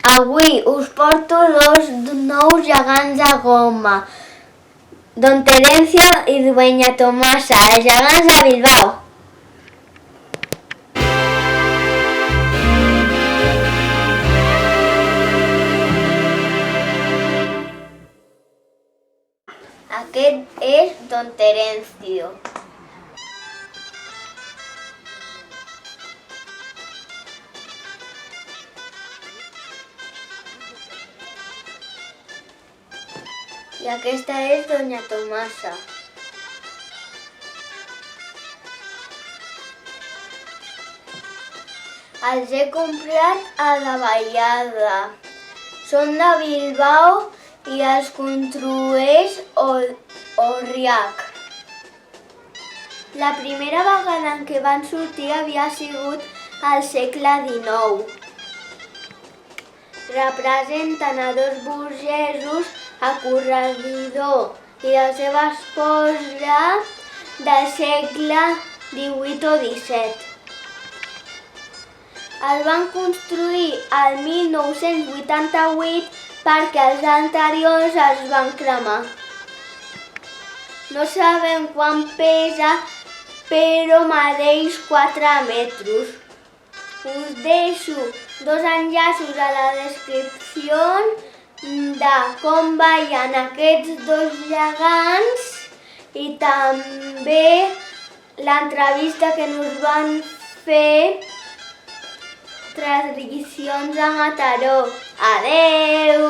Avui us porto dos nous gegants de goma, Don Terencio i Dueña Tomasa, els gegants de Bilbao. Aquest és Don Terencio. I aquesta és Doña Tomasa. Els he comprat a la Vallada. Són de Bilbao i els construeix Orriac. La primera vegada en què van sortir havia sigut al segle XIX. Representen a dos burgesos, a Corregidor i la seva esposa del segle XVIII o XVII. Es van construir el 1988 perquè els anteriors es van cremar. No sabem quant pesa, però medeix 4 metres. Us deixo dos enllaços a la descripció de com veien aquests dos gegants i també l'entrevista que ens van fer Tradicions a Mataró. Adeu!